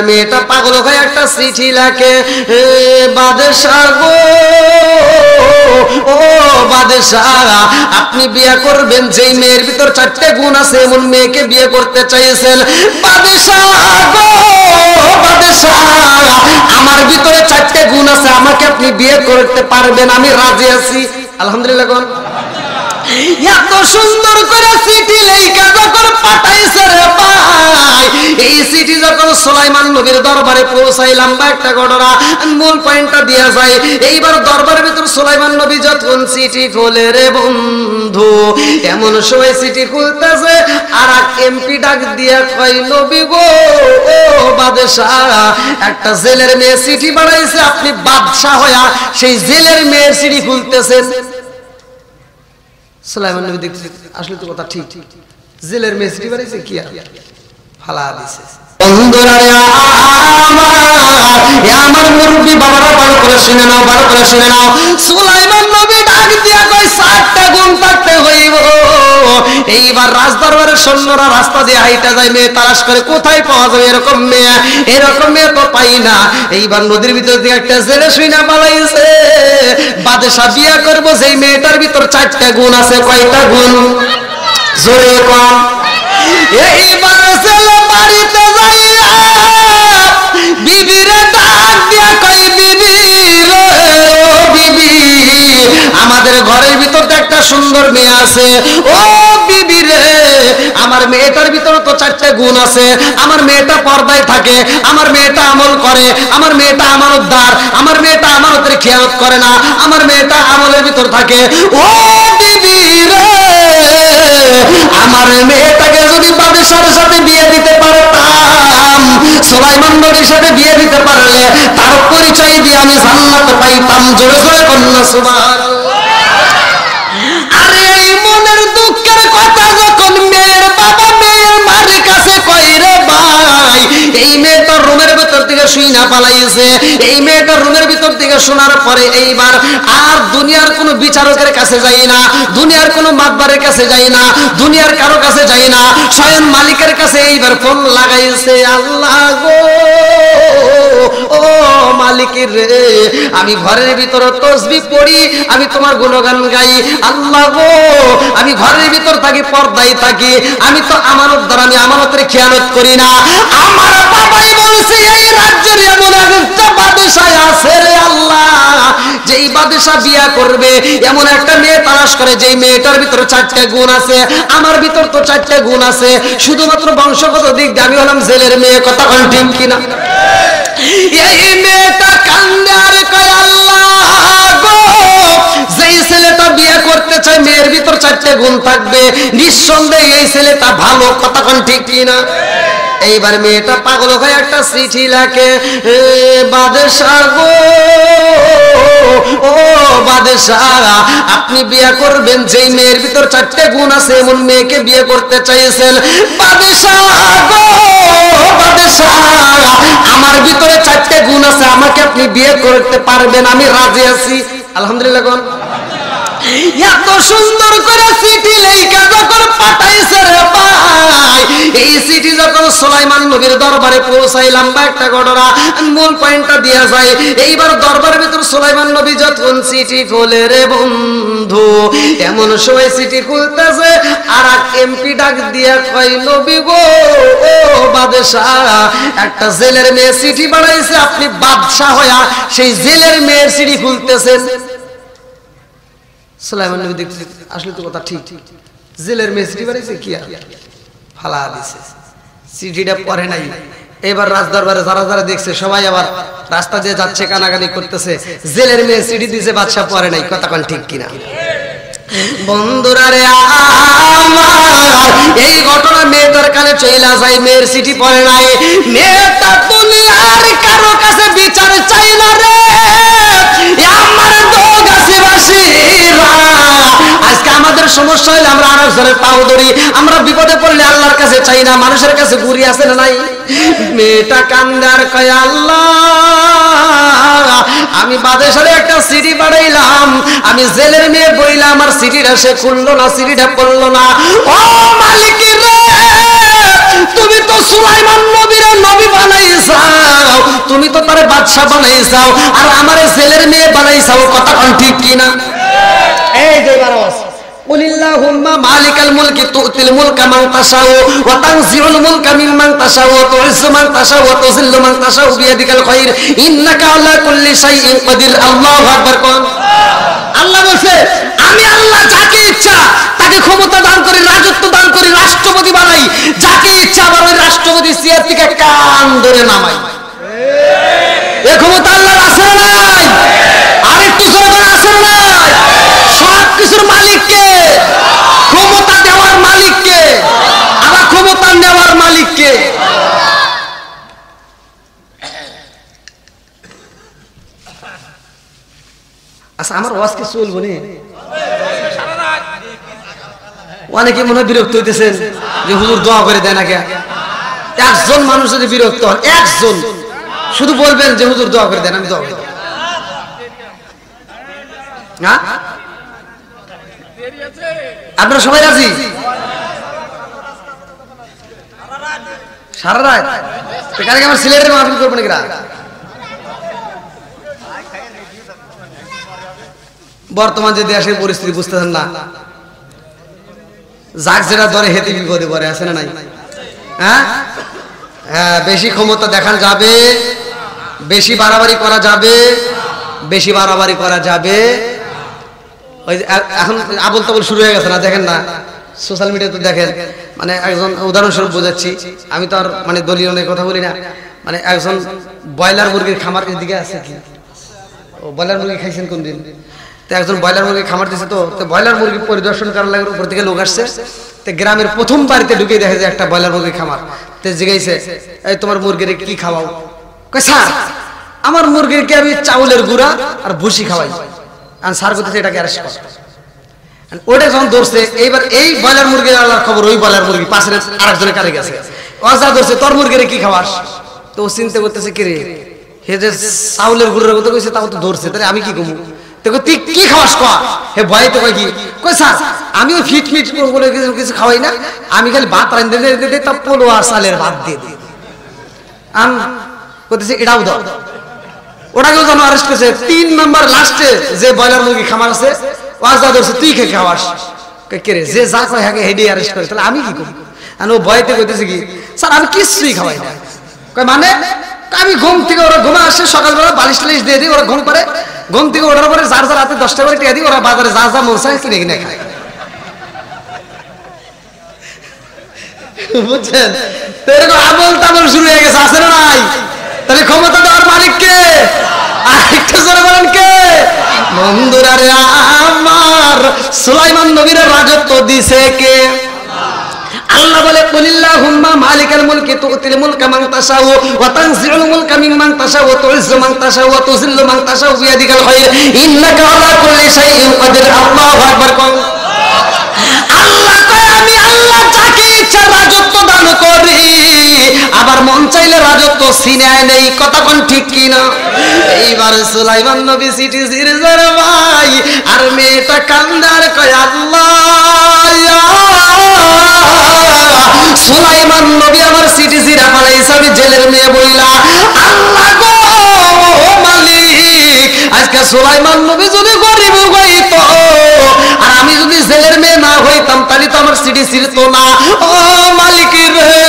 মেয়েটা পাগল হয়ে একটা চিঠি লেখে, বাদশাহ গো, ও বাদশাহ, আপনি বিয়ে করবেন, যেই মেয়ের ভিতর 4টে গুণ আছে এমন মেয়েকে বিয়ে করতে চাইছেন। বাদশাহ গো, বাদশাহ, আমার ভিতরে 4টে গুণ আছে, আমাকে আপনি বিয়ে করতে পারবেন, আমি রাজি আছি। আলহামদুলিল্লাহ। কোন এত সুন্দর করে চিঠি লেখা যখন পাঠাইছে রে ভাই, এই চিঠি যখন সুলাইমান নবীর দরবারে পৌঁছাইলাম, বা একটা ঘটনা মূল পয়েন্টটা দিয়া যায়। এইবার দরবারের ভিতর সুলাইমান নবী যখন চিঠি খোলে রে বন্ধু, এমন সময় চিঠি খুলতেছে আর এক এমপি ডাক দিয়া কয়, নবী গো, ও বাদশাহ, একটা জেলের মেয়ে চিঠি বানাইছে, আপনি বাদশাহ হইয়া সেই জেলের মেয়ের চিঠি খুলতেছেন। সুলাইমান নবী দেখছে আসলে তো কথা ঠিক, জেলের মেয়ে চিঠি বানাইছে, কি আর ফালা দিছে। আমার মুরব্বি বাবারা ভালো করে শুনে নাও, ভালো করে শুনে নাও। সুলাইমান নবী ডাক দিয়া কয়, 4টা গুণ থাকতে হইব। এইবার রাজদরবারের সৈন্যরা রাস্তা দিয়ে হাইটা যায়, মেয়ে তালাশ করে কোথায় পাওয়া যাবে এরকম মেয়ে, এরকম মেয়ে তো পাই না। এইবার নদীর ভিতর দিয়ে একটা জেলে শুইনা পালাইছে। বাদশাহ বিয়া করবো, যেই মেয়েটার ভিতর 4টা গুণ আছে। কয়টা গুণ? জোরে কম। এইবার ছেলে বাড়িতে যাইয়া বিবিরে ডাক দিয়া কই, বিবি রে, ও বিবি, আমাদের ঘরের ভিতর তো একটা সুন্দর মেয়ে আছে, ও বিবি রে, আমার মেয়েটার ভিতর তো 4টে গুণ আছে। আমার মেয়েটা পর্দায় থাকে, আমার মেয়েটা আমল করে, আমার মেয়েটা আমানতদার, আমার মেয়েটা আমানতের খেয়ালত করে না, আমার মেয়েটা আমলের ভিতর থাকে। ও বিবি রে, আমার মেয়েটাকে যদি বাদশার সাথে বিয়ে দিতে পারতাম, সুলাইমান নবীর সাথে বিয়ে দিতে পারলে তার পরিচয় দিয়ে আমি জান্নাত পাইতাম। জোরে জোরে কন্যা সুবহানাল্লাহ। আরে এই মনের দুঃখের কথা যখন মেয়ের বাবা মেয়ের মার কাছে কই রে ভাই, এই মেয়েটা রুমের ভিতর থেকে শুইনা পালাইছে। এই মেয়েটা রুমের ভিতর থেকে শোনার পরে এইবার আর দুনিয়ার কোনো বিচারকের কাছে যাই না, দুনিয়ার কোনো মাতবারের কাছে যাই না, দুনিয়ার কারো কাছে যাই না, স্বয়ং মালিকের কাছে এইবার ফোন লাগাইছে। আল্লাহ গো, ও মালিকের রে, আমি ঘরের ভিতরে তাসবিহ পড়ি, আমি তোমার গুণগান গাই। আল্লাহ গো, আমি ঘরের ভিতর থাকি, পর্দায় থাকি, আমি তো আমানতদার, আমি আমানতের খেয়ানত করি না। আমার বাবাই বলছে এই রাজ্যের এমন একটা বাদশাহ আছে রে আল্লাহ, যেই বাদশাহ বিয়া করবে এমন একটা মেয়ে তালাশ করে, যেই মেয়েটার ভিতরে 4টে গুণ আছে। আমার ভিতর তো 4টে গুণ আছে, শুধুমাত্র বংশগত দিক দিয়ে আমি হলাম জেলের মেয়ে। কথা বল ঠিক কিনা? এই মেয়েটা কান্দে আর কয়, আল্লাহ গো, যেই ছেলেটা বিয়ে করতে চায় মেয়ের ভিতর 4টে গুণ থাকবে, নিঃসন্দেহে এই ছেলেটা ভালো। কথা কোন ঠিক কিনা? এইবার মেয়েটা পাগল হয়ে একটা চিঠি লেখে, বাদশাহ গো, ও বাদশাহ, আপনি বিয়ে করবেন, যেই মেয়ের ভিতর 4টে গুণ আছে এমন মেয়েকে বিয়ে করতে চাইছেন। বাদশাহ গো, বাদশাহ, আমার ভিতরে 4টে গুণ আছে, আমাকে আপনি বিয়ে করতে পারবেন, আমি রাজি আছি। আলহামদুলিল্লাহ। কোন এত সুন্দর করে চিঠি লেখা যখন পাঠাইছে রে ভাই, এই চিঠি যখন সুলাইমান নবীর দরবারে পৌঁছাইলাম, বা একটা ঘটনা মূল পয়েন্টটা দিয়া যায়। এইবার দরবারের ভিতর সুলাইমান নবী যখন চিঠি খোলে রে বন্ধু, এমন সময় চিঠি খুলতেছে আর এক এমপি ডাক দিয়া কয়, নবী গো, ও বাদশাহ, একটা জেলের মেয়ে চিঠি বানাইছে, আপনি বাদশাহ হইয়া সেই জেলের মেয়ের চিঠি খুলতেছেন। সুলাইমান নবী দেখছে আসলে তো কথা ঠিক, জেলের মেয়ে চিঠি বানাইছে, কি আর ফালা দিছে। চিঠিটা পড়ে নাই। এবার রাজদরবারে যারা যারা দেখছে সবাই আবার রাস্তা দিয়ে যাচ্ছে, কানাকানি করতেছে, জেলের মেয়ে চিঠি দিছে, বাদশা পড়ে নাই। কথা কোন ঠিক কিনা? বন্ধুরা রে আমার, এই ঘটনা মেয়েটার কানে চইলা যায়, মেয়ের চিঠি পড়ে নাই। মেয়েটা দুনিয়ার কারো কাছে বিচার চাই না রে, আমার আজকে আমাদের সমস্যা হলে আমরা আরেকজনের পাও ধরি, আমরা বিপদে পড়লে আল্লাহর কাছে চাই না, মানুষের কাছে ঘুরি আছে না নাই? মেয়েটা কান্দার কয়, আল্লাহ, আমি বাদেশে একটা চিঠি পাঠাইলাম, আমি জেলের মেয়ে বইলাম, আমার চিঠিটা সে খুললো না, চিঠিটা পড়লো না। ও মালিক রে, তুমি তো সুলাইমান নবীর নবী বানাইছা, বাদশা বানাইছাও আর আমারে জেলের মেয়ে বানাইছাও, কথা কোন ঠিক কিনা? এই যে বারোস কুলিল্লাহুম্মা মালিকাল মুলকি তুতিল মুলকা মান তাশাউ ওয়া তানজিউল মুলকা মিম্মান তাশাউ ওয়া তুইজ্জু মান তাশাউ ওয়া তুযিল্লু মান তাশাউ বিয়াদিকাল খায়র ইন্নাকা আলা কুল্লি শাইইন কাদির। আল্লাহু আকবার কোন। আল্লাহ বলছে আমি আল্লাহ যাকে ইচ্ছা তাকে ক্ষমতা দান করি, রাজত্ব দান করি, রাষ্ট্রপতি বানাই, যাকে ইচ্ছা আবার ওই রাষ্ট্রপতি চেয়ার থেকে কান ধরে নামাই। এই ক্ষমতা আল্লাহর আছে না নাই? আরেকটু জোরে বলেন আছে না নাই? সব কিছুর মালিক কে? ক্ষমতা দেওয়ার মালিক কে? আবার ক্ষমতা নেওয়ার মালিক কে? আচ্ছা আমার ওয়াজ কি চলবো না? অনেকে মনে হয় বিরক্ত হইতেছেন যে হুজুর দোয়া করে দেয় না কে? একজন মানুষ যদি বিরক্ত হন, একজন শুধু বলবেন যে হুজুর দোয়া করে দেন, আমি দোয়া করি। হ্যাঁ আপনারা সবাই রাজি? সারা রাত এখানে আমার সিলেটের মাহফিল করবো নাকি? বর্তমান যে দেশের পরিস্থিতি বুঝতেছেন না, যাক যেটা ধরে হেতে বিপদে পড়ে, আছে না নাই? হ্যাঁ হ্যাঁ, বেশি ক্ষমতা দেখান যাবে, বেশি বাড়াবাড়ি করা যাবে, বেশি বাড়াবাড়ি করা যাবে। ওই এখন আবল তাবল শুরু হয়ে গেছে না, দেখেন না সোশ্যাল মিডিয়া তো দেখেন। মানে একজন উদাহরণস্বরূপ বোঝাচ্ছি, আমি তো আর মানে দলীয় অনেক কথা বলি না। মানে একজন ব্রয়লার মুরগির খামার এদিকে আছে কি, ও ব্রয়লার মুরগি খাইছেন কোন দিন? তো একজন ব্রয়লার মুরগি খামার দিচ্ছে, তো ব্রয়লার মুরগি পরিদর্শন করার লাগে উপর থেকে লোক আসছে। তো গ্রামের প্রথম বাড়িতে ঢুকে দেখা যায় একটা ব্রয়লার মুরগি খামার। তো জিজ্ঞাসা, এই তোমার মুরগির কি খাওয়াও? কই স্যার আমার মুরগিরকে আমি চাউলের গুঁড়া আর ভুসি খাওয়াই। আর স্যার করতেছে এটাকে অ্যারেস্ট কর। ওইটা যখন ধরছে, এইবার এই ব্রয়লার মুরগির আলার খবর ওই ব্রয়লার মুরগি পাশের আরেকজনের কারে গেছে, অজা ধরছে তোর মুরগিরে কি খাওয়াস? তো ও চিন্তা করতেছে কি রে, হে যে চাউলের গুঁড়ার কথা কইছে তাও তো ধরছে, তাহলে আমি কি কমু? তুই কি খাওয়াস ক? হে ভয় তো কয় কি কই স্যার আমি ওই ফিট মিট বলে কিছু খাওয়াই না, আমি খালি ভাত রান্ধে দিতে তা পোলো আর চালের ভাত দিয়ে দিই। আম করতেছে এটাও দাও, ওটাকেও যেন অ্যারেস্ট করেছে। 3 নম্বর লাস্টে যে ব্রয়লার মুরগি খামার আছে ওয়াজা ধরছে তুই কে খাওয়াস? কে রে যে যা কয় হাকে হেডি অ্যারেস্ট করে, তাহলে আমি কি করি? আর ও ভয়তে কইতেছে কি স্যার আমি কিছুই খাওয়াই না। কয় মানে? আমি ঘুম থেকে ওরা ঘুমা আসে সকালবেলা বালিশ টালিশ দিয়ে দিই, ওরা ঘুম করে, ঘুম থেকে ওঠার পরে যার যার হাতে 10 টাকা করে টিয়া দিই, ওরা বাজারে যা যা মন চায় কিনে কিনে খায়। বুঝছেন? তো এরকম আবল তাবল শুরু হয়ে গেছে, আছে না নাই? তাহলে ক্ষমতা দেওয়ার মালিক কে? আরেকটু জোরে বলেন কে? বন্ধুরা রে আমার, সুলাইমান নবীর রাজত্ব দিছে কে? আল্লাহ বলে কুলিল্লাহুম্মা মালিকাল মুলকি তুতিল মুলকা মান তাশাউ ওয়া তানজিউল মুলকা মিম্মান তাশাউ ওয়া তুইজ্জু মান তাশাউ ওয়া তুযিল্লু মান তাশাউ বিয়াদিকাল খায়র ইন্নাকা আলা কুল্লি শাইইন কাদির। আল্লাহু আকবার কোন। আল্লাহ কয় আমি আল্লাহ যাকে ইচ্ছা রাজত্ব দান করি, আবার মন চাইলে রাজত্ব ছিনায় নেই, কথা কোন ঠিক কিনা? এইবার সুলাইমান নবী সিটি সিরজার ভাই আর মেয়েটা কান্দার কয় আল্লাহ সুলাইমান নবী আমার সিটি সিরা পালাইছে, আমি জেলের মেয়ে বইলা। আল্লাহ গো মালিক, আজকে সুলাইমান নবী যদি গরিব হইতো আর আমি যদি জেলের মেয়ে না হইতাম তাহলে তো আমার সিটি সিরতো না। ও মালিক রে,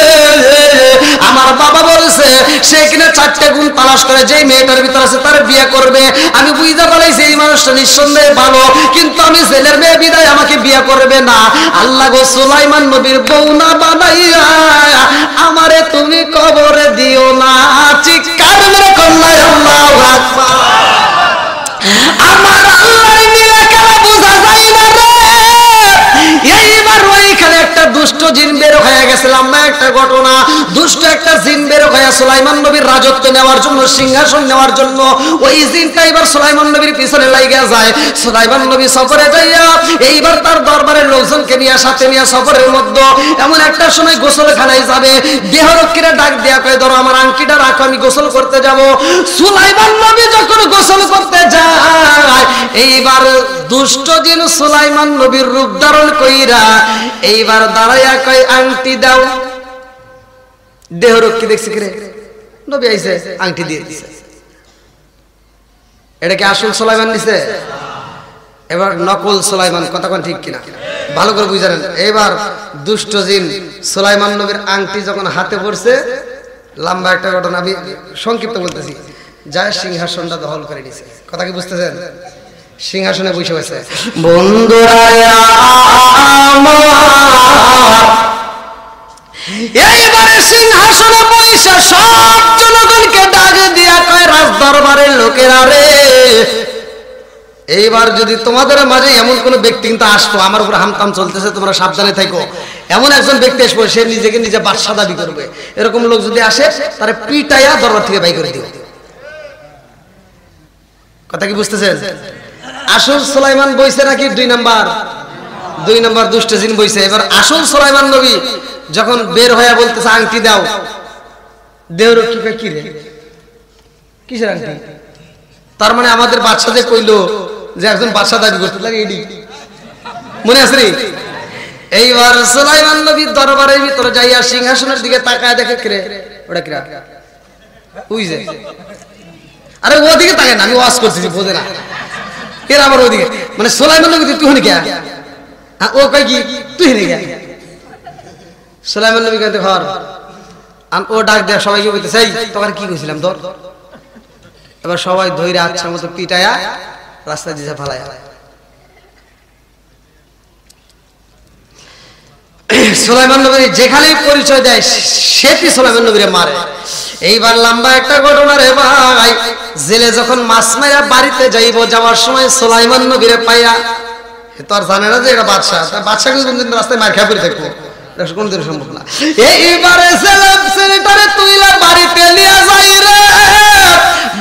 আমার বাবা বলছে সে কিনা 4টে গুণ তালাশ করে, যেই মেয়েটার ভিতর আছে তার বিয়ে করবে। আমি বুঝতে পারছি এই মানুষটা নিঃসন্দেহে ভালো, কিন্তু আমি জেলের মেয়ে বিদায় আমাকে বিয়ে করবে না। আল্লাহ গো সুলাইমান নবীর বউ না বানাইয়া আমারে তুমি কবরে দিও না। চিৎকার মেরে কন্যা আল্লাহু আকবার। আমার আল্লাহর নিরাকার বোঝা যায় না রে। এইবার ওইখানে একটা দুষ্ট জিন বের হয়ে গেছে, লম্বা একটা ঘটনা। দুষ্ট একটা জিন বের হয়ে সুলাইমান নবীর রাজত্ব নেওয়ার জন্য, সিংহাসন নেওয়ার জন্য ওই জিনটা এবার সুলাইমান নবীর পিছনে লাগিয়ে যায়। সুলাইমান নবী সফরে যাইয়া এইবার তার দরবারের লোকজনকে নিয়ে সাথে নিয়ে সফরের মধ্যে এমন একটা সময় গোসলখানায় যাবে, দেহরক্ষীরা ডাক দেয়া কয় ধরো আমার আংটিটা রাখো আমি গোসল করতে যাব। সুলাইমান নবী যখন গোসল করতে যায়, এইবার দুষ্ট জিন সুলাইমান নবীর রূপ ধারণ কইরা এইবার দাঁড়াইয়া কয় আংটি দাও। দেহরক্ষী দেখছে কি রে নবী আইছে, আংটি দিয়ে দিছে। এটা কি আসল সুলাইমান নিছে? এবার নকল সুলাইমান, কথা কোন ঠিক কিনা ভালো করে বুঝালেন। এবার দুষ্ট জিন সুলাইমান নবীর আংটি যখন হাতে পড়ছে, লম্বা একটা ঘটনা আমি সংক্ষিপ্ত বলতেছি, যায় সিংহাসনটা দখল করে নিছে। কথা কি বুঝতেছেন? সিংহাসনে বসে হয়েছে। বন্ধুরা এইবারে সিংহাসনে বসে সব জনগণকে ডাক দিয়া কয়, রাজ দরবারের লোকেরা রে, এইবার যদি তোমাদের মাঝে এমন কোন ব্যক্তি কিন্তু আসতো, আমার উপর হামকাম চলতেছে, তোমরা সাবধানে থাকো, এমন একজন ব্যক্তি আসবে সে নিজেকে নিজে বাদশা দাবি করবে, এরকম লোক যদি আসে তারে পিটাইয়া দরবার থেকে বাই করে দিও। কথা কি বুঝতেছেন? আসল সুলাইমান বইছে নাকি দুই নাম্বার দুষ্ট জিন বইছে। এবার আসল সুলাইমান নবী যখন বের হয়ে বলতেছে আংটি দাও, দেওর কি রে কিসের আংটি? তার মানে আমাদের বাদশা যে কইলো যে একজন বাদশা দাবি করতে লাগে, এডি মনে আছে রে? এইবার সুলাইমান নবী দরবারের ভিতরে যাইয়া সিংহাসনের দিকে তাকায় দেখে, কে ওটা কিরা? ওই যে, আরে ওদিকে তাকায় না, আমি ওয়াজ করতেছি, বোঝে না এর আবার ওদিকে, মানে সুলাইমান নবী তুই হনি কে? ও কয় কি তুই হনি কে? সুলাইমান নবী কইতে ঘর ও ডাক দেয়া সবাইকে বলতে চাই, তোমার কি কইছিলাম তোর? এবার সবাই ধৈর্য আচ্ছা মতো পিটায়া রাস্তায় দিশা ফালায়া। সুলাইমান নবী যেখানেই পরিচয় দেয় সেটি সুলাইমান নবীরে মারে। এইবার লম্বা একটা ঘটনা রে ভাই, জেলে যখন মাছ মারা বাড়িতে যাইব, যাওয়ার সময় সুলাইমান নবীরে পাইয়া, তো আর জানে না যে এটা বাদশা, বাদশা কিন্তু কোনদিন রাস্তায় মার খেয়ে পড়ে থাকবো, কোনদিন সম্ভব না। এইবারে ছেলেটারে তুইলা বাড়িতে নিয়ে যাই রে,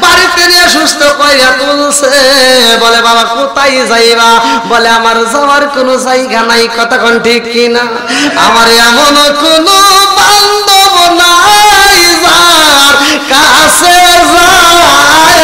বাড়িতে নিয়ে সুস্থ কইরা তুলছে, বলে বাবা কোথায় যাইবা? বলে আমার যাওয়ার কোনো জায়গা নাই। কথা কোন ঠিক কিনা? আমার এমন কোনো বান্ধব নাই যার কাছে যায়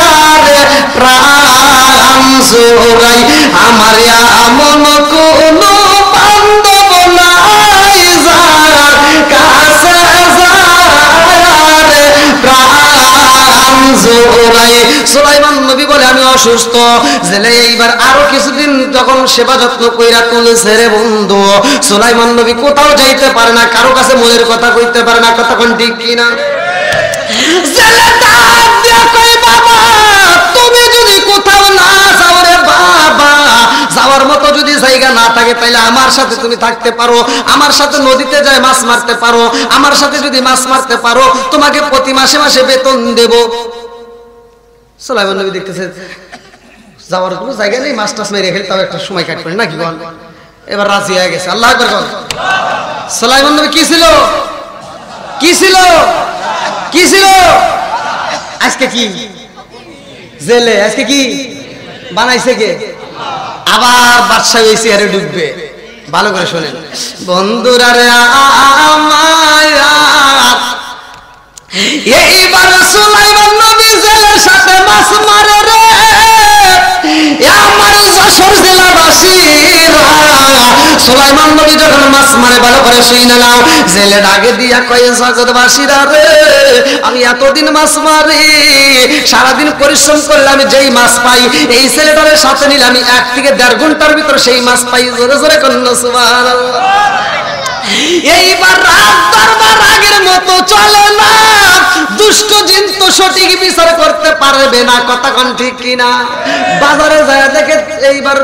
রে প্রাণ জোড়াই, আমার এমন কোনো বান্ধব নাই যার কাছে যায় রে প্রাণ জোড়াই। সুলাইমান নবী বলে আমি অসুস্থ, জেলে এইবার আরো কিছুদিন যখন সেবা যত্ন কইরা তুলছে রে বন্ধু, সুলাইমান নবী কোথাও যাইতে পারে না, কারো কাছে মনের কথা কইতে পারে না। কথা কোন ঠিক কিনা? জেলে ডাক দিয়া কই, বাবা তুমি যদি কোথাও না যাও রে বাবা, যাওয়ার মতো যদি জায়গা না থাকে তাহলে আমার সাথে তুমি থাকতে পারো, আমার সাথে নদীতে যায় মাছ মারতে পারো, আমার সাথে যদি মাছ মারতে পারো তোমাকে প্রতি মাসে মাসে বেতন দেব। সুলাইমান নবী দেখতেছে যাওয়ার কোনো জায়গা নেই, মাছ টাছ মেরে খেলে তাও একটা সময় কাটবে নাকি বল। এবার রাজি হয়ে গেছে। আল্লাহ আকবার বল। সুলাইমান নবী কি ছিল? কি ছিল? কি ছিল? আজকে কি জেলে, আজকে কি বানাইছে কে? আবার বাদশা এই চেয়ারে ঢুকবে। ভালো করে শোনেন বন্ধুরা রে আমার, এইবার সুলাইমান নবী জেলের সাথে মাছ মারে রে, আমার যশোর জেলাবাসীরা। সুলাইমান নবী যখন মাছ মারে ভালো করে শুনে নাও, জেলে ডাকে দিয়া কয় জগৎবাসীরা রে, আমি এতদিন মাছ মারি, সারাদিন পরিশ্রম করলে আমি যেই মাছ পাই, এই ছেলেটার সাথে নিলে আমি 1 থেকে 1.5 ঘন্টার ভিতরে সেই মাছ পাই। জোরে জোরে কন্যা সুবহানাল্লাহ। এইবার রাত দরবার আগের মতো চলে না, দুষ্ট জিন তো সঠিক বিচার করতে পারবে না। কথা কোন ঠিক কিনা? বাজারে যায় দেখে এইবার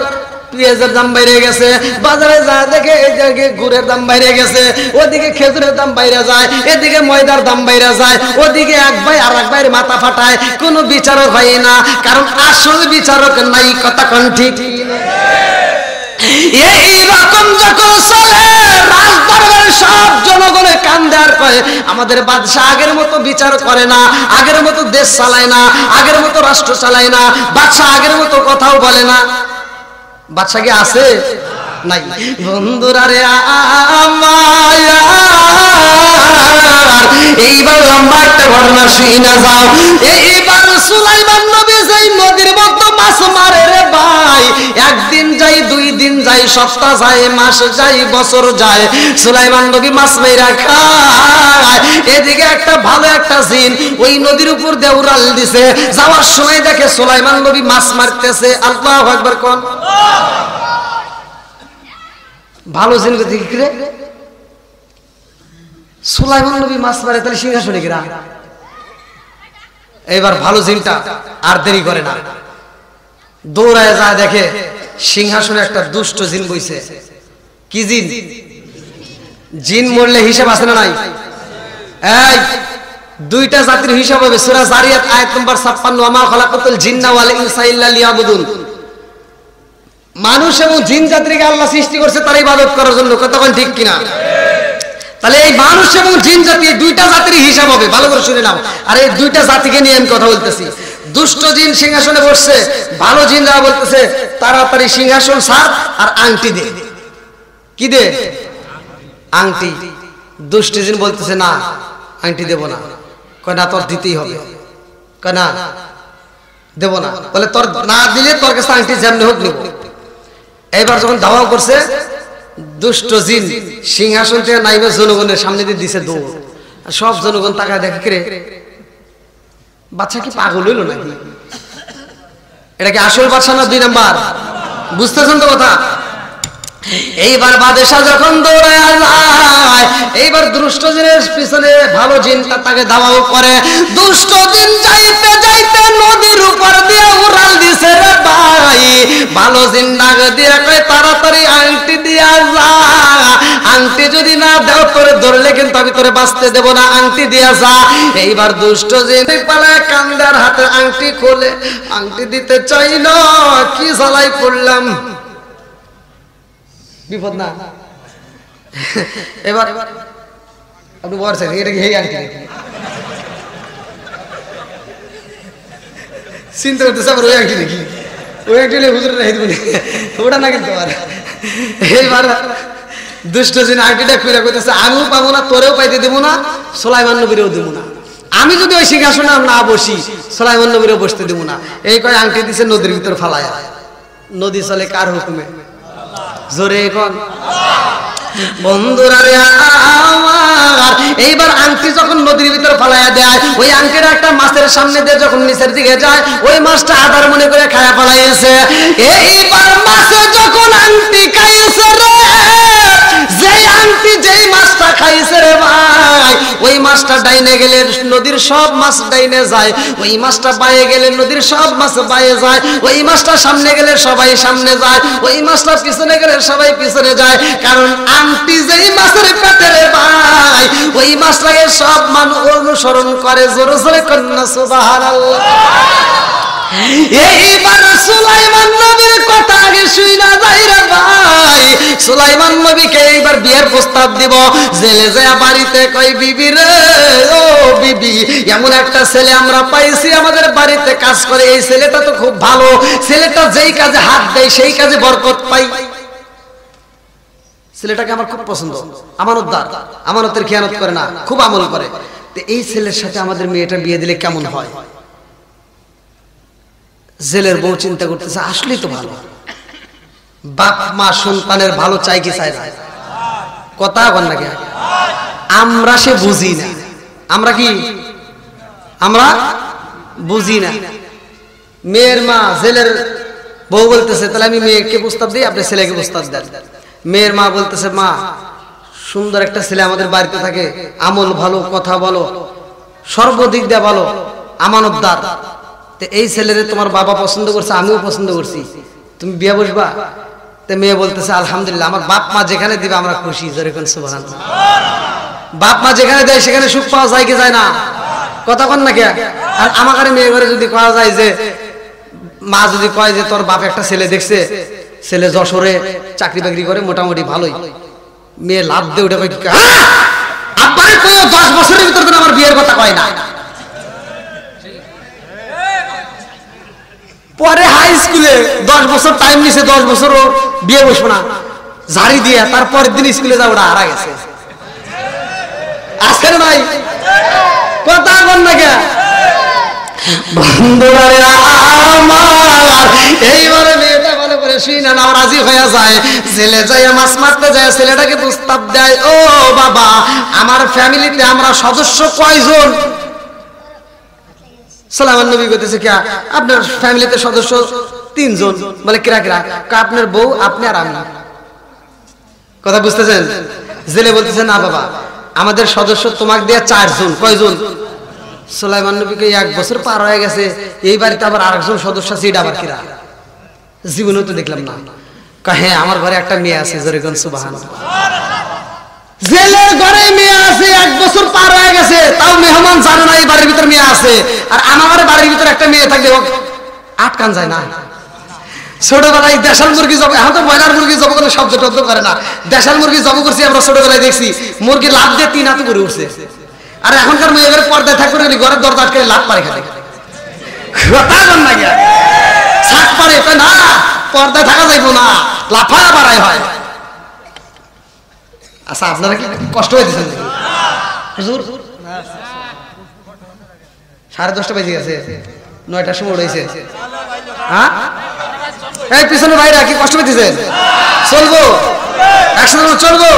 পেঁয়াজের দাম বাইরে গেছে, বাজারে যায় দেখে এই জায়গায় গুড়ের দাম বাইরে গেছে, ওদিকে খেজুরের দাম বাইরে যায়, এদিকে ময়দার দাম বাইরে যায়, ওদিকে এক ভাই আর এক ভাইয়ের মাথা ফাটায়, কোনো বিচারক হয় না, কারণ আসল বিচারক নাই। কথা কোন ঠিক কিনা? এইরকম যখন চলে রাজ দরবারে সব জনগণের কান্দে আর কয় আমাদের বাদশা আগের মতো বিচার করে না, আগের মতো দেশ চালায় না, আগের মতো রাষ্ট্র চালায় না, বাদশা আগের মতো কথাও বলে না। বাদশা কি আছে? নাই। বন্ধুরা রে আমার, এইবার লম্বা একটা ঘটনা শুনে যাও। এইবার সুলাইমান নবী যেই নদীর মধ্যে মাছ মারে রে ভাই, একদিন যায়, 2 দিন যায়, সপ্তাহ যায়, মাস যায়, বছর যায়, সুলাইমান নবী মাছ মেরা খায়। এদিকে একটা ভালো একটা জিন ওই নদীর উপর দিয়ে উড়াল দিছে, যাওয়ার সময় দেখে সুলাইমান নবী মাছ মারতেছে। আল্লাহু আকবার কোন। ভালো জিন দেখি রে সুলাইমান নবী মাছ মারে, তাহলে সিংহাসনে গিরা। এবার ভালো জিনটা আর দেরি করে না, দৌড়ায় যায়, দেখে সিংহাসনে একটা দুষ্ট জিন বইছে। কি জিন? জিন মরলে হিসাব আছে না নাই? এই 2টা জাতির হিসাব হবে। সূরা জারিয়াত আয়াত নম্বর 56, ওয়া খালাকাতুল জিন্না ওয়াল ইনসা ইল্লা লিয়াবুদুন। মানুষ এবং জিন জাতিকে আল্লাহ সৃষ্টি করছে তার ইবাদত করার জন্য, কতক্ষণ ঠিক কিনা? তাহলে এই মানুষ এবং জিন জাতি 2টা জাতির হিসাব হবে, ভালো করে শুনে নাও। আর এই 2টা জাতিকে নিয়ে আমি কথা বলতেছি। দুষ্ট জিন সিংহাসনে বসছে, ভালো জিনরা বলতেছে তাড়াতাড়ি সিংহাসন ছাড় আর আংটি দে। কি দে? আংটি। দুষ্ট জিন বলতেছে না আংটি দেব না। কয় না তোর দিতেই হবে। কয় না দেব না। বলে তোর না দিলে তোর কাছে আংটি যেমনি হোক নিব। এইবার যখন দাওয়া করছে, দুষ্ট জিন সিংহাসন থেকে নাইবে জনগণের সামনে দিয়ে দিছে দৌড়। সব জনগণ তাকায় দেখে রে বাচ্চা কি পাগল হইল নাকি? এটা কি আসল বাচ্চা না 2 নাম্বার? বুঝতেছেন তো কথা? এইবার বাদশাহ যখন দৌড়ায় যায়, এইবার দুষ্ট জিনের পিছনে ভালো জিনটা তাকে দাওয়াও করে। দুষ্ট জিন যাইতে যাইতে নদীর উপর দিয়ে উড়াল দিছে রে ভাই। ভালো জিন ডাক দিয়ে কয় তাড়াতাড়ি আংটি দিয়া যা, আংটি যদি না দাও তোরে ধরলে কিন্তু আমি তোরে বাঁচতে দেব না, আংটি দিয়া যা। এইবার দুষ্ট জিন পালায় কান্দার হাতে আংটি খোলে, আংটি দিতে চাইল, কি জ্বালাই পড়লাম, বিপদ না। এবার আপনি বলছেন এটা কি আংটি নাকি? চিন্তা করতেছে আবার ওই আংটি নাকি? ওই আংটি হুজুর রেখে দেবো ওটা না কিন্তু। আর এইবার দুষ্ট জিন আংটিটা খুলে করতেছে আমিও পাবো না, তোরেও পাইতে দেবো না, সুলাইমান নবীরেও দেবো না। আমি যদি ওই সিংহাসনে না বসি সুলাইমান নবীরেও বসতে দেবো না। এই কয় আংটি দিছে নদীর ভিতর ফালায়। নদী চলে কার হুকুমে? জোরে কোন। বন্ধুরা রে আমার, এইবার আংটি যখন নদীর ভিতর ফালাইয়া দেয়, ওই আংটিটা একটা মাছের সামনে দিয়ে যখন নিচের দিকে যায়, ওই মাছটা আদার মনে করে খায়া ফেলাইছে। এইবার মাছে যখন আংটি খাইছে রে, যেই আংটি যেই মাছটা খাইছে রে ভাই, ওই মাছটা ডাইনে গেলে নদীর সব মাছ ডাইনে যায়, ওই মাছটা বায়ে গেলে নদীর সব মাছ বায়ে যায়, ওই মাছটা সামনে গেলে সবাই সামনে যায়, ওই মাছটা পিছনে গেলে সবাই পিছনে যায়। কারণ আংটি যেই মাছের পেটে রে ভাই, ওই মাছটাকে সব মানুষ অনুসরণ করে। জোরে জোরে কন্যা সুবহানাল্লাহ। এইবার সুলাইমান নবীর কথা আগে শুইনা যাই রে ভাই। সুলাইমান নবীকে এইবার বিয়ের প্রস্তাব দিব। জেলে যায় বাড়িতে কই বিবি রে, ও বিবি, এমন একটা ছেলে আমরা পাইছি আমাদের বাড়িতে কাজ করে। এই ছেলেটা তো খুব ভালো, ছেলেটা যেই কাজে হাত দেয় সেই কাজে বরকত পাই। ছেলেটাকে আমার খুব পছন্দ, আমানতদার, আমানতের খেয়ানত করে না, খুব আমল করে। তো এই ছেলের সাথে আমাদের মেয়েটা বিয়ে দিলে কেমন হয়? জেলের বউ চিন্তা করতেছে আসলেই তো ভালো। বাপ মা সন্তানের ভালো চাই কি চায় না? কথা বল না কেন? আমরা সে বুঝি না। আমরা কি? আমরা বুঝি না। মেয়ের মা, জেলের বউ বলতেছে তাহলে আমি মেয়েকে প্রস্তাব দিই, আপনি ছেলেকে প্রস্তাব দেন। মেয়ের মা বলতেছে মা সুন্দর একটা ছেলে আমাদের বাড়িতে থাকে, আমল ভালো, কথা বলো, সর্বদিক দিয়ে ভালো, আমানতদার। তো এই ছেলেরে তোমার বাবা পছন্দ করছে, আমিও পছন্দ করছি, তুমি বিয়ে বসবা? তো মেয়ে বলতেছে আলহামদুলিল্লাহ, আমার বাপ মা যেখানে দিবে আমরা খুশি। যেরকম সুবহানাল্লাহ। বাপ মা যেখানে দেয় সেখানে সুখ পাওয়া যায় কি যায় না? কথা কন না কে? আর আমার মেয়ে ঘরে যদি পাওয়া যায় যে মা যদি কয় যে তোর বাপ একটা ছেলে দেখছে, ছেলে যশোরে চাকরি বাকরি করে, মোটামুটি ভালোই, মেয়ে লাভ দিয়ে উঠে কয় আব্বারে কই 10 বছরের ভিতর তো আমার বিয়ের কথা কয় না। পরে হাই স্কুলে 10 বছর টাইম নিছে, 10 বছরও বিয়ে বসবো না, ঝাড়ি দিয়ে তারপরের দিন স্কুলে যা ওটা হারা গেছে। আজকে নাই কথা বল না কে? বন্ধুরা আমার এইবারে মেয়েটা ভালো করে শুই না নাও রাজি হয়ে যায়। জেলে যায় মাছ মারতে যায়, ছেলেটাকে প্রস্তাব দেয়, ও বাবা আমার ফ্যামিলিতে আমরা সদস্য কয়জন? সালামান নবী কইতেছে কি আপনার ফ্যামিলিতে সদস্য 3 জন। বলে কিরা কিরা? আপনার বউ, আপনি আর আমি। কথা বুঝতেছেন? জেলে বলতেছে না বাবা আমাদের সদস্য তোমাকে দিয়ে 4 জন। কয়জন? সুলাইমান নবীকে 1 বছর পার হয়ে গেছে, এই বাড়িতে আবার আরেকজন সদস্য আছে, এটা আবার কিরা? জীবনেও তো দেখলাম না। হ্যাঁ আমার ঘরে একটা মেয়ে আছে, জোরে কোন সুবহানাল্লাহ। জেলের ঘরে মেয়ে আছে, 1 বছর পার হয়ে গেছে, তাও মেহমান জানে না এই বাড়ির ভিতর মেয়ে আছে। আর আমার বাড়ির ভিতর একটা মেয়ে থাকলে আটকান যায় না। ছোটবেলায় দেশাল মুরগি জব, এখন তো ব্রয়লার মুরগি জব করে শব্দ টব্দ করে না। দেশাল মুরগি জব করছি আমরা ছোটবেলায়, দেখছি মুরগি লাভ দিয়ে 3 হাতে করে উঠছে। আর এখনকার মেয়েদের পর্দায় থাকবে ঘরের দরজা আটকে লাভ পারে খেতে না গিয়া ছাক পারে না, পর্দায় থাকা যাইব না, লাফা বাড়াই হয়। আচ্ছা আপনারা কি কষ্ট হইতেছেন হুজুর? 10:30 বেজে গেছে, 9টার সময় উঠেছে। হ্যাঁ এই পিছনে ভাইরা কি কষ্ট পেতেছেন? চলবো একসাথে চলবো।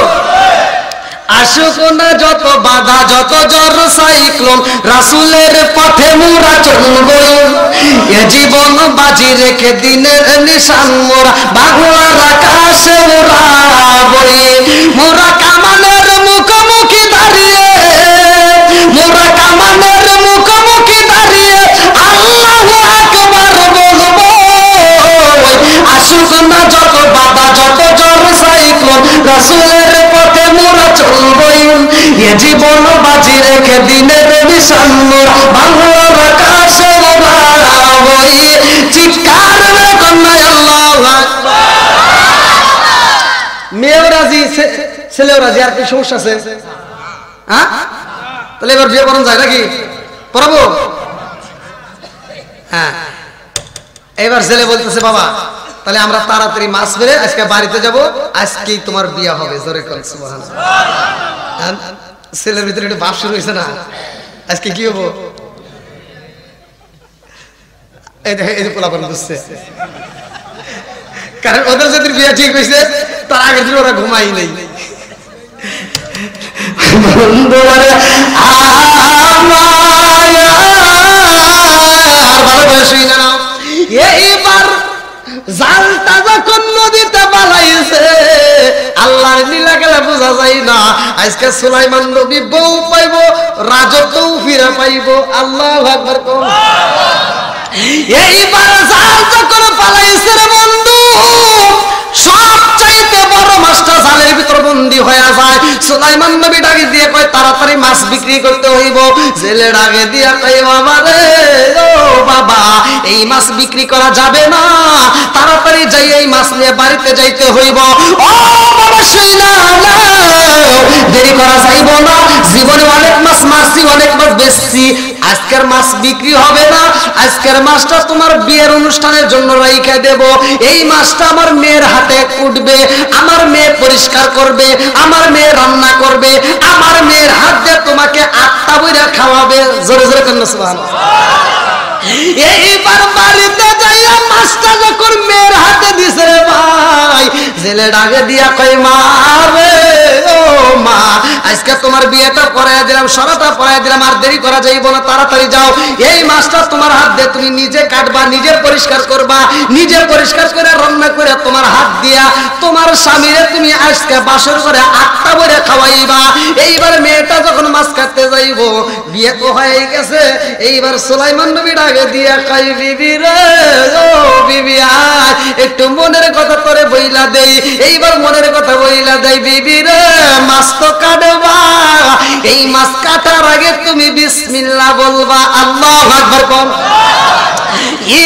আসুক না যত বাধা যত জ্বর সাইক্লোন, রাসূলের পথে মোরা চলবো। এ জীবন বাজি রেখে দিনের নিশান মোরা বাংলার আকাশে উড়াবই। মোরা কামানের মুখোমুখি দাঁড়িয়ে, মোরা কামানের মুখোমুখি দাঁড়িয়ে আল্লাহু আকবার বলবো। আসুক না যত বাধা যত জ্বর সাইক্লোন, রাসূলের পথে মোরা চলবই। এ জীবন বাজি রেখে দিনের নিশান মোরা বাংলার আকাশে উড়াবই। চিৎকার করে কন্যা আল্লাহু আকবার। মেয়েও রাজি, ছেলেও রাজি, আর কি সমস্যা আছে? হ্যাঁ তাহলে এবার বিয়ে করানো যায় নাকি? পড়াবো? হ্যাঁ এবার ছেলে বলতেছে বাবা তাহলে আমরা তাড়াতাড়ি মাছ মেরে আজকে বাড়িতে যাব, আজকেই তোমার বিয়ে হবে। জোরে কোন সুবহানাল্লাহ। ছেলের ভিতরে একটু ভাব শুরু হয়েছে না, আজকে কি হবো? এই দেখে এই পোলাপান বুঝছে, কারণ ওদের যদি বিয়ে ঠিক হয়েছে তার আগের দিন ওরা ঘুমাই নেই। এইবার জালটা যখন নদীতে বালাইছে আল্লাহর লীলা খেলা বোঝা যায় না। আজকে সুলাইমান নবী বউ পাইব, রাজত্বও ফিরে পাইব। আল্লাহু আকবার। এইবার জাল যখন পালাইছে রে বন্ধু, সবচাইতে বড় মাছটা জালের ভিতর বন্দী হয়ে যায়। সুলাইমান নবী ডাকে দিয়ে কয় তাড়াতাড়ি মাছ বিক্রি করতে হইব। জেলে ডাকে দিয়া কয় বাবা রে, ও বাবা এই মাছ বিক্রি করা যাবে না, তাড়াতাড়ি যাই এই মাছ নিয়ে বাড়িতে যাইতে হইব। ও বাবা শুইনা দেরি করা যাইব না, জীবনে অনেক মাছ মারছি, অনেক মাছ বেচছি, আজকের মাছ বিক্রি হবে না। আজকের মাছটা তোমার বিয়ের অনুষ্ঠানের জন্য রাইখা দেব। এই মাছটা আমার মেয়ের হাতে উঠবে, আমার মেয়ে পরিষ্কার করবে, আমার মেয়ে রান্না করবে, আমার মেয়ের হাত দিয়ে তোমাকে আত্মা বইরা খাওয়াবে। জোরে জোরে কন্যা সুবহানাল্লাহ। এইবার বাড়িতে যাইয়া মাছটা যখন মেয়ের হাতে দিছে রে ভাই, জেলে ডাকে দিয়া কই মা রে, ও মা আজকে তোমার বিয়েটা পড়াইয়া দিলাম, সরাটা পড়াইয়া দিলাম, আর দেরি করা যাইব না, তাড়াতাড়ি যাও। এই মাছটা তোমার হাত দিয়ে তুমি নিজে কাটবা, নিজে পরিষ্কার করবা, নিজে পরিষ্কার করে রান্না করে তোমার হাত দিয়া তোমার স্বামীরে তুমি আজকে বাসর করে আটটা বইরে খাওয়াইবা। এইবার মেয়েটা যখন মাছ কাটতে যাইব, বিয়ে তো হয়ে গেছে, এইবার সুলাইমান নবী ডাকে দিয়া কই বিবি রে, ও বিবি আয় একটু মনের কথা তোরে বইলা দেই। এইবার মনের কথা বইলা দেই, বিবি রে মাছ তো কাটবা, এই মাছ কাটার আগে তুমি বিসমিল্লাহ বলবা। আল্লাহু আকবার কোন।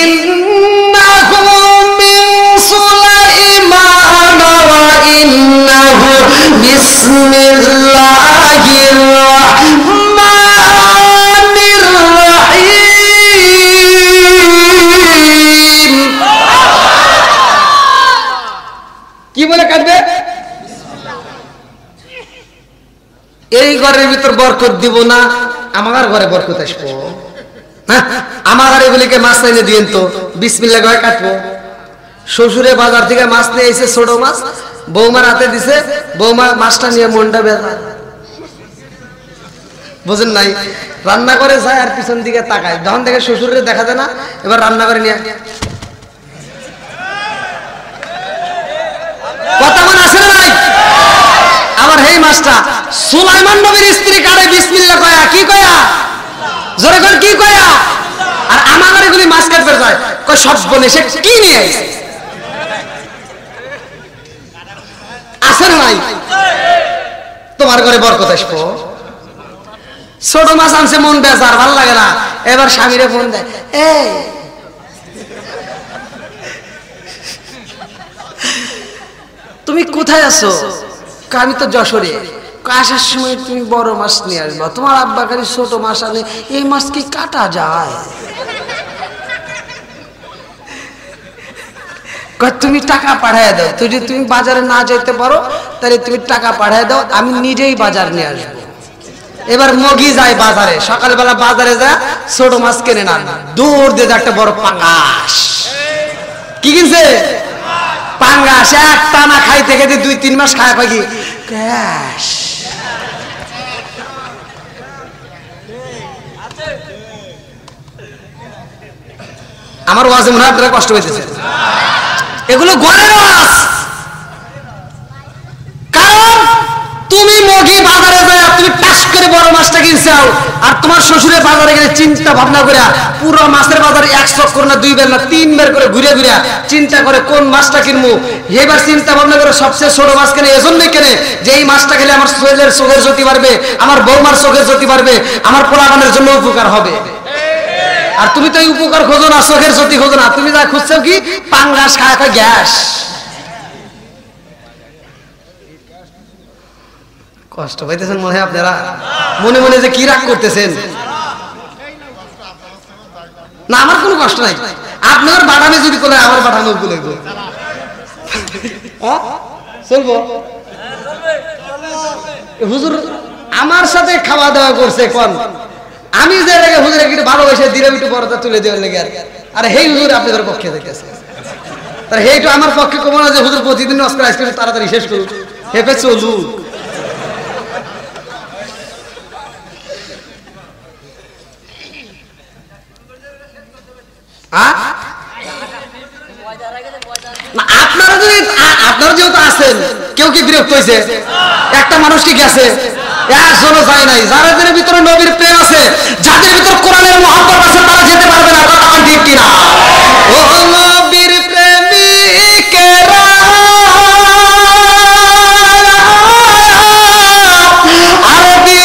ইন্নাহু মিন সুলাইমান ওয়া ইন্নাহু বিসমিল্লাহির রাহমানির রাহিম। কি বলে কাটবে? এই ঘরের ভিতর বরকত দিব না, আমার ঘরে বরকত আসবো। হ্যাঁ আমার ঘরে গুলিকে মাছ এনে দিয়েন তো, বিসমিল্লাহ করে কাটবো। শ্বশুরে বাজার থেকে মাছ নিয়ে এসে ছোট মাছ বৌমার হাতে দিছে, বৌমা মাছটা নিয়ে মনটা বেদা, বুঝেন নাই? রান্না করে যায় আর পিছন দিকে তাকায়, যখন দেখে শ্বশুরে দেখা যায় না, এবার রান্না করে নিয়ে কথা মনে আসে না নাই? আবার হেই মাছটা সুলাইমান নবীর স্ত্রী কারে বিসমিল্লাহ কয়া, কি কয়া, জোরে করে কি কয়া, আর আমার এগুলি মাছ কাটবে যায় কয় সব বলে সে কি নিয়ে আইছে, আসেন নাই? তোমার ঘরে বরকত আসবো, ছোট মাছ আনছে মন বেজার, ভাল লাগে না, এবার স্বামীরে ফোন দেয়, এই তুমি কোথায় আছো? আমি তো যশোরে। আসার সময় তুমি বড় মাছ নিয়ে আসবা, তোমার আব্বা খালি ছোট মাছ আনে, এই মাছ কি কাটা যায়? তুমি টাকা পাঠায় দাও, যদি তুমি বাজারে না যেতে পারো তাহলে তুমি টাকা পাঠায় দাও, আমি নিজেই বাজার নিয়ে আসবো। এবার মগি যায় বাজারে, সকালবেলা বাজারে যায় ছোট মাছ কেনে না, দূর দিয়ে একটা বড় পাঙ্গাস, কি কিনছে? পাঙ্গাস। এক টানা খাইতে খেতে 2-3 মাস খায়, কয় কি ক্যাশ। আমার ওয়াজে মনে হয় আপনারা কষ্ট পেয়েছে, এগুলো ঘরের ওয়াজ। কারণ তুমি মগি বাজারে যায় তুমি টাস করে বড় মাছটা কিনছাও, আর তোমার শ্বশুরের বাজারে গেলে চিন্তা ভাবনা করে পুরো মাছের বাজারে 1 চক্কর না 2 বার না 3 বার করে ঘুরে ঘুরে চিন্তা করে কোন মাছটা কিনবো। এবার চিন্তা ভাবনা করে সবচেয়ে ছোট মাছ কেনে, এজন্যই কেনে যে এই মাছটা খেলে আমার ছেলের চোখের জ্যোতি বাড়বে, আমার বৌমার চোখের জ্যোতি বাড়বে, আমার পোলাপানের জন্য উপকার হবে। আর তুমি তো এই উপকার খোঁজো না, চোখের জ্যোতি খোঁজো না, তুমি যা খুঁজছো কি পাঙ্গাস খায় গ্যাস। কষ্ট পাইতেছেন মনে হয় আপনারা, মনে মনে যে কি রাগ করতেছেন। না আমার কোনো কষ্ট নাই, আপনার বাড়ানো যদি করে আমার বাড়ানো চলবো, হুজুর আমার সাথে খাওয়া দাওয়া করছে, কোন আমি যে রেগে হুজুরে একটু ভালোবেসে দিলাম একটু বড়টা তুলে দেওয়ার লেগে, আর হেই হুজুর আপনাদের পক্ষে দেখতেছে, তার হেইটা আমার পক্ষে কমো না যে হুজুর প্রতিদিন নষ্ট করে আজকে তাড়াতাড়ি শেষ করুন, হেপে চলুন। আপনারা যেহেতু আছেন, কেউ কি বিরক্ত হয়েছে? একটা মানুষ কি গেছে? একজনও যায় নাই। যাদের ভিতরে নবীর প্রেম আছে, যাদের ভিতরে কোরআনের মহব্বত আছে, তারা যেতে পারবে না, কথা ঠিক কিনা? ও নবীর প্রেমিকেরা আরবি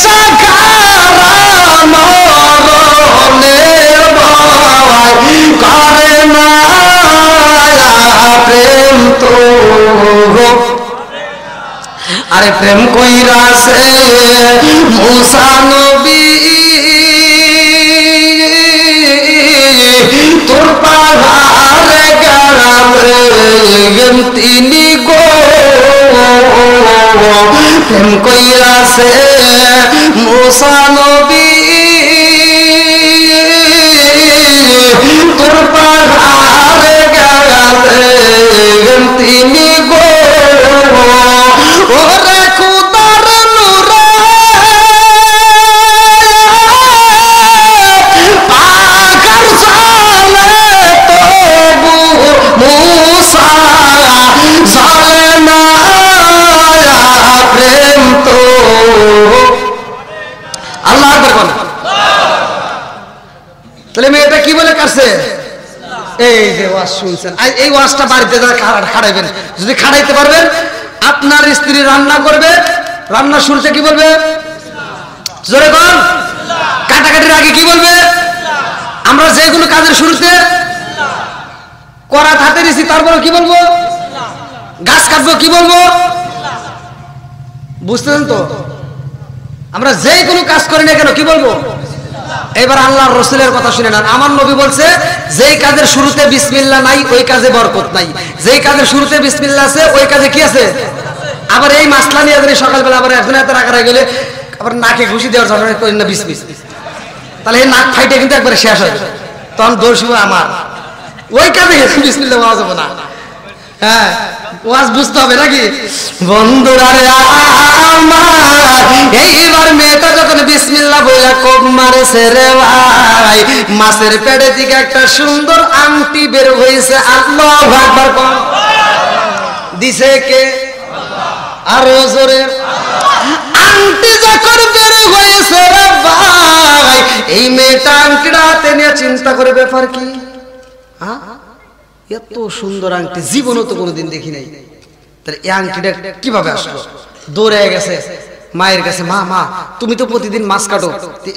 শাখারা মরণের ভয় করে না প্রেম তো, আরে প্রেম কইরাছে মুসা নবী তোর পাহাড়ে গেলাম তিনি গো, প্রেম কইরাছে মুসা নবী তোর পাহাড়ে গেলাম তিনি গো, ওরে খুদার নূরে পাখার চলে তবু মুসা চলে না প্রেম তো। আল্লাহ আকবার বলেন। তাহলে মেয়েটা কি বলে কাছে এই যে ওয়াজ শুনছেন, এই ওয়াজটা বাড়িতে যারা খাড়াইবেন, যদি খাড়াইতে পারবেন, আপনার স্ত্রী রান্না করবে, রান্না শুরুতে কি বলবে? জোরে বল। কাটাকাটির আগে কি বলবে? আমরা যে কোনো কাজের শুরুতে করাত হাতে দিছি, তারপরে কি বলবো? গাছ কাটবো কি বলবো? বুঝতেছেন তো? আমরা যে কোনো কাজ করি না কেন কি বলবো? এবার আল্লাহর রাসূলের কথা শুনে নেন। আমার নবী বলছে যেই কাজের শুরুতে বিসমিল্লাহ নাই ওই কাজে বরকত নাই, যেই কাজের শুরুতে বিসমিল্লাহ আছে ওই কাজে কি আছে? আবার এই মাসলা নিয়ে যদি সকালবেলা আবার একজন এত রাখা হয়ে গেলে আবার নাকে ঘুষি দেওয়ার জন্য করেন না বিসমিস, তাহলে এই নাক ফাইটে কিন্তু একবারে শেষ হয়, তখন দোষ হবে আমার। ওই কাজে বিসমিল্লাহ বলা যাবে না। হ্যাঁ ওয়াজ বুঝতে হবে নাকি বন্ধুরা রে আমার। এইবার মেয়েটা যখন বিসমিল্লাহ বলে কোপ মারেছে রে ভাই, মাছের পেটে থেকে একটা সুন্দর আংটি বের হয়েছে। আল্লাহু আকবার কোন দিছে কে? আরো জোরে। আংটি যখন বের হয়েছে রে ভাই, এই মেয়েটা আংটিটা হাতে নিয়ে চিন্তা করে ব্যাপার কি, হ্যাঁ এত সুন্দর আংটি জীবনে তো কোনোদিন দেখি নাই, তাহলে এই আংটিটা কিভাবে আসলো? দৌড়ে গেছে মায়ের কাছে, মা মা তুমি তো প্রতিদিন মাছ কাটো,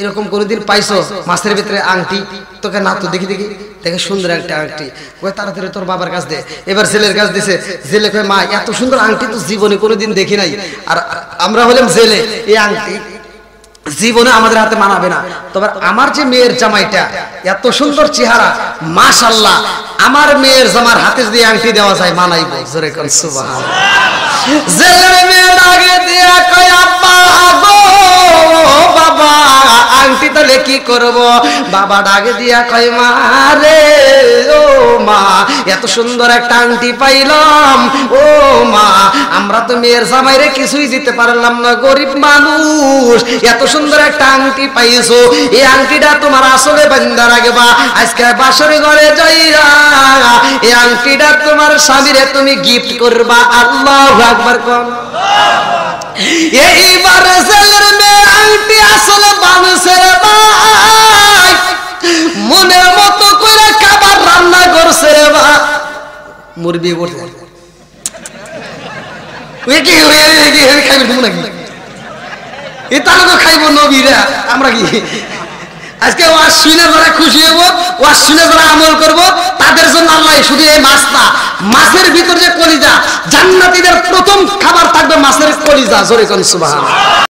এরকম কোনোদিন পাইছো মাছের ভিতরে আংটি? তোকে না তো দেখি দেখি, দেখে সুন্দর একটা আংটি। ওই তাড়াতাড়ি তোর বাবার কাছ দে। এবার ছেলের কাছ দিছে, জেলে কয় মা এত সুন্দর আংটি তো জীবনে কোনোদিন দেখি নাই, আর আমরা হলাম জেলে, এই আংটি জীবনে আমাদের হাতে মানাবে না। তবে আমার যে মেয়ের জামাইটা এত সুন্দর চেহারা, মাশাআল্লাহ, আমার মেয়ের জামার হাতে যদি আংটি দেওয়া যায় মানাইবো। জোরে কোন সুবহানাল্লাহ। জেলের মেয়ে আগে দিয়া কয় আব্বা গো বাবা আংটি তাহলে কি করব? বাবা ডাকে দিয়া কয় মা রে ও মা এত সুন্দর একটা আংটি পাইলাম, ও মা আমরা তো মেয়ের জামাইরে কিছুই দিতে পারলাম না, গরিব মানুষ, এত সুন্দর একটা আংটি পাইছো, এই আংটিটা তোমার আসলে বান্দা রাখবা, আজকে বাসরে ঘরে যাইয়া এই আংটিটা তোমার স্বামীরে তুমি গিফট করবা। আল্লাহু আকবার কোন। এইবার ছেলের মেয়ে আংটি আসলে বানছে রে ভাই, মনের মতো করে খাবার রান্না করছে রে ভাই, মুরগি বসে খাইবে তুমি নাকি? এ তারা তো খাইবো নবীরা, আমরা কি আজকে ওয়াজ শুনে যারা খুশি হব, ওয়াজ শুনে যারা আমল করব, তাদের জন্য আল্লাহ শুধু এই মাছ না, মাছের ভিতর যে কলিজা, জান্নাতীদের প্রথম খাবার থাকবে মাছের কলিজা। জোরে কোন সুবহানাল্লাহ।